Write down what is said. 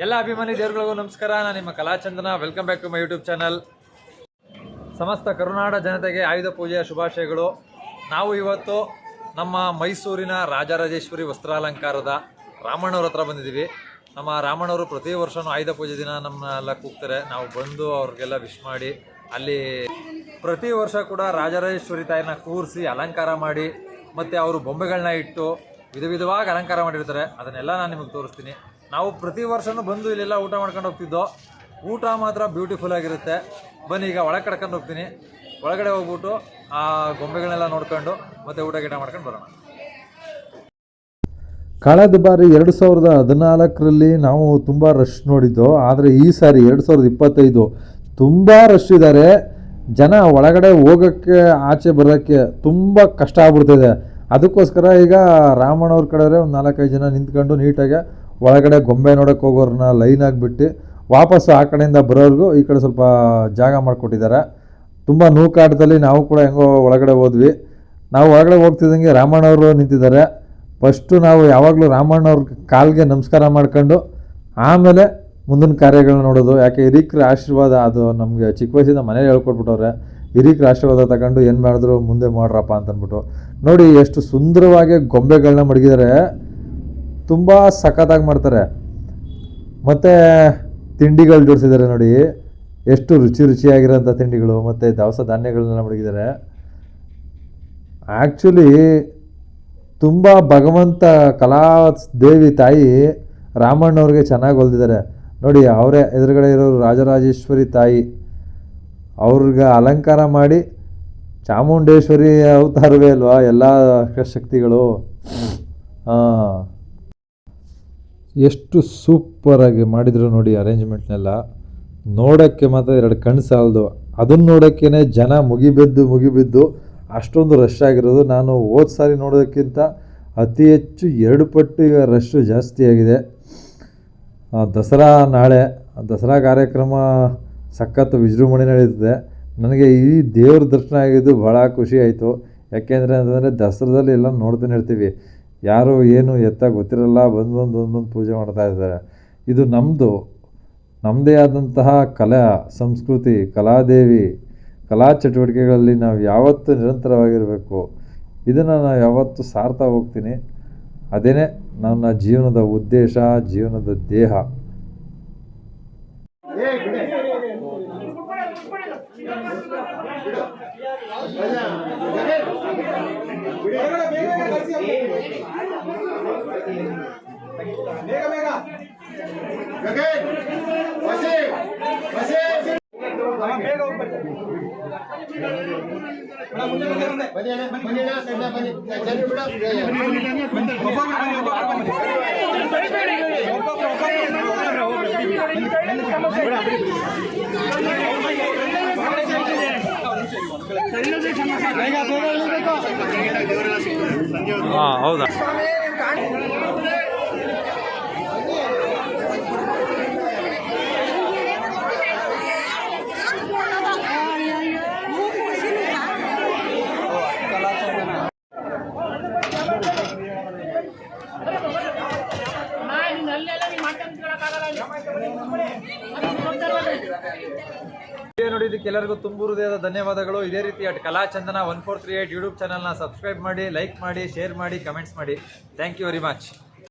ಎಲ್ಲ ಅಭಿಮಾನಿ ದೇವರುಗಳಿಗೂ ನಮಸ್ಕಾರ. ನಾನು ನಿಮ್ಮ Kalachandana. Welcome back to my YouTube channel. ಸಮಸ್ತ ಕರುನಾಡ ಜನತೆಗೆ ಆಯುಧ ಪೂಜೆಯ ಶುಭಾಶಯಗಳು. ನಾವು ಇವತ್ತು ನಮ್ಮ ಮೈಸೂರಿನ ರಾಜರಾಜೇಶ್ವರಿ ವಸ್ತ್ರಾಲಂಕಾರದ ರಾಮಣ್ಣವ್ರ ಹತ್ರ ಬಂದಿದ್ದೀವಿ. ನಮ್ಮ ರಾಮಣ್ಣವರು ಪ್ರತಿ ವರ್ಷವೂ ಆಯುಧ ಪೂಜೆ ದಿನ ನಮ್ಮನ್ನೆಲ್ಲ ಕೂಗ್ತಾರೆ. ನಾವು ಬಂದು ಅವ್ರಿಗೆಲ್ಲ ವಿಶ್ ಮಾಡಿ, ಅಲ್ಲಿ ಪ್ರತಿ ವರ್ಷ ಕೂಡ ರಾಜರಾಜೇಶ್ವರಿ ತಾಯಿನ ಕೂರಿಸಿ ಅಲಂಕಾರ ಮಾಡಿ, ಮತ್ತು ಅವರು ಬೊಂಬೆಗಳನ್ನ ಇಟ್ಟು ವಿಧವಾಗಿ ಅಲಂಕಾರ ಮಾಡಿರ್ತಾರೆ. ಅದನ್ನೆಲ್ಲ ನಾನು ನಿಮಗೆ ತೋರಿಸ್ತೀನಿ. ನಾವು ಪ್ರತಿ ವರ್ಷವೂ ಬಂದು ಇಲ್ಲೆಲ್ಲ ಊಟ ಮಾಡ್ಕೊಂಡು ಹೋಗ್ತಿದ್ದೋ. ಊಟ ಮಾತ್ರ ಬ್ಯೂಟಿಫುಲ್ ಆಗಿರುತ್ತೆ. ಬನ್ನಿ ಈಗ ಒಳಗೆ ಕರ್ಕೊಂಡು ಹೋಗ್ತೀನಿ. ಒಳಗಡೆ ಹೋಗ್ಬಿಟ್ಟು ಆ ಗೊಂಬೆಗಳನ್ನೆಲ್ಲ ನೋಡ್ಕೊಂಡು ಮತ್ತೆ ಊಟ ಗೀಟ ಮಾಡ್ಕೊಂಡು ಬರೋಣ. ಕಳೆದ ಬಾರಿ 2014ರಲ್ಲಿ ನಾವು ತುಂಬ ರಶ್ ನೋಡಿದ್ದು. ಆದರೆ ಈ ಸಾರಿ 2025 ತುಂಬ ರಶ್ ಇದ್ದಾರೆ. ಜನ ಒಳಗಡೆ ಹೋಗೋಕ್ಕೆ ಆಚೆ ಬರೋಕ್ಕೆ ತುಂಬ ಕಷ್ಟ ಆಗ್ಬಿಡ್ತಿದೆ. ಅದಕ್ಕೋಸ್ಕರ ಈಗ ರಾಮಣ್ಣವ್ರ ಕಡೆಯವರೇ ಒಂದು 4-5 ಜನ ನಿಂತ್ಕೊಂಡು ನೀಟಾಗಿ ಒಳಗಡೆ ಗೊಂಬೆ ನೋಡೋಕ್ಕೆ ಹೋಗೋರನ್ನ ಲೈನ್ ಆಗಿಬಿಟ್ಟು ವಾಪಸ್ಸು ಆ ಕಡೆಯಿಂದ ಬರೋರ್ಗೂ ಈ ಕಡೆ ಸ್ವಲ್ಪ ಜಾಗ ಮಾಡಿಕೊಟ್ಟಿದ್ದಾರೆ. ತುಂಬ ನೂಕಾಟದಲ್ಲಿ ನಾವು ಕೂಡ ಹೆಂಗೋ ಒಳಗಡೆ ಹೋದ್ವಿ. ನಾವು ಒಳಗಡೆ ಹೋಗ್ತಿದ್ದಂಗೆ ರಾಮಣ್ಣವರು ನಿಂತಿದ್ದಾರೆ. ಫಸ್ಟು ನಾವು ಯಾವಾಗಲೂ ರಾಮಣ್ಣವ್ರ ಕಾಲಿಗೆ ನಮಸ್ಕಾರ ಮಾಡ್ಕೊಂಡು ಆಮೇಲೆ ಮುಂದಿನ ಕಾರ್ಯಗಳನ್ನ ನೋಡೋದು. ಯಾಕೆ ಹಿರೀಕರ ಆಶೀರ್ವಾದ ಅದು ನಮಗೆ ಚಿಕ್ಕ ವಯಸ್ಸಿಂದ ಮನೇಲಿ ಹೇಳ್ಕೊಟ್ಬಿಟ್ಟವ್ರೆ. ಹಿರೀಕರ ಆಶೀರ್ವಾದ ತಗೊಂಡು ಏನು ಮಾಡಿದ್ರು ಮುಂದೆ ಮಾಡ್ರಪ್ಪ ಅಂತಂದ್ಬಿಟ್ಟು. ನೋಡಿ ಎಷ್ಟು ಸುಂದರವಾಗಿ ಗೊಂಬೆಗಳನ್ನ ಮಡಗಿದ್ದಾರೆ. ತುಂಬ ಸಖತ್ತಾಗಿ ಮಾಡ್ತಾರೆ. ಮತ್ತು ತಿಂಡಿಗಳು ಜೋಡಿಸಿದ್ದಾರೆ ನೋಡಿ, ಎಷ್ಟು ರುಚಿಯಾಗಿರೋಂಥ ತಿಂಡಿಗಳು ಮತ್ತು ದವಸ ಧಾನ್ಯಗಳನ್ನೆಲ್ಲ ಮಡಗಿದ್ದಾರೆ. ಆ್ಯಕ್ಚುಲಿ ತುಂಬ ಭಗವಂತ ಕಲಾದೇವಿ ತಾಯಿ ರಾಮಣ್ಣವ್ರಿಗೆ ಚೆನ್ನಾಗಿ ಹೊಲ್ದಿದ್ದಾರೆ ನೋಡಿ. ಅವರೇ ಎದುರುಗಡೆ ಇರೋರು ರಾಜರಾಜೇಶ್ವರಿ ತಾಯಿ. ಅವ್ರಿಗೆ ಅಲಂಕಾರ ಮಾಡಿ ಚಾಮುಂಡೇಶ್ವರಿ ಅವತಾರವೇ ಅಲ್ವಾ ಎಲ್ಲ ಶಕ್ತಿಗಳು. ಎಷ್ಟು ಸೂಪರಾಗಿ ಮಾಡಿದರು ನೋಡಿ ಅರೇಂಜ್ಮೆಂಟ್ನೆಲ್ಲ. ನೋಡೋಕ್ಕೆ ಮಾತ್ರ 2 ಕಣ್ಣು ಸಾಲದು. ಅದನ್ನು ನೋಡೋಕ್ಕೇ ಜನ ಮುಗಿಬಿದ್ದು ಅಷ್ಟೊಂದು ರಶ್ ಆಗಿರೋದು. ನಾನು ಹೋದ ಸಾರಿ ನೋಡೋದಕ್ಕಿಂತ ಅತಿ ಹೆಚ್ಚು 2 ಪಟ್ಟು ಈಗ ರಶ್ಶು ಜಾಸ್ತಿ ಆಗಿದೆ. ದಸರಾ ನಾಳೆ, ದಸರಾ ಕಾರ್ಯಕ್ರಮ ಸಖತ್ತು ವಿಜೃಂಭಣೆ ನಡೀತದೆ. ನನಗೆ ಈ ದೇವ್ರ ದರ್ಶನ ಆಗಿದ್ದು ಭಾಳ ಖುಷಿ ಆಯಿತು. ಯಾಕೆಂದರೆ ಅಂತಂದರೆ ದಸರಾದಲ್ಲಿ ಎಲ್ಲ ನೋಡ್ತಾನೆ ಇರ್ತೀವಿ, ಯಾರು ಏನು ಎತ್ತ ಗೊತ್ತಿರಲ್ಲ, ಬಂದು ಪೂಜೆ ಮಾಡ್ತಾ ಇದ್ದಾರೆ. ಇದು ನಮ್ಮದೇ ಆದಂತಹ ಕಲಾ ಸಂಸ್ಕೃತಿ, ಕಲಾದೇವಿ, ಕಲಾ ಚಟುವಟಿಕೆಗಳಲ್ಲಿ ನಾವು ಯಾವತ್ತೂ ನಿರಂತರವಾಗಿರಬೇಕು. ಇದನ್ನು ನಾವು ಯಾವತ್ತೂ ಸಾರ್ತಾ ಹೋಗ್ತೀನಿ. ಅದೇನೇ ನನ್ನ ಜೀವನದ ಉದ್ದೇಶ, ಜೀವನದ ದೇಹ. ಹೌದಾ? ನೋಡಿದ್ದಕ್ಕೆ ಎಲ್ಲರಿಗೂ ತುಂಬ ಹೃದಯದ ಧನ್ಯವಾದಗಳು. ಇದೇ ರೀತಿ ಕಲಾಚಂದನ 1438 ಯೂಟ್ಯೂಬ್ ಚಾನಲ್ನ ಸಬ್ಸ್ಕ್ರೈಬ್ ಮಾಡಿ, ಲೈಕ್ ಮಾಡಿ, ಶೇರ್ ಮಾಡಿ, ಕಮೆಂಟ್ಸ್ ಮಾಡಿ. Thank you very much.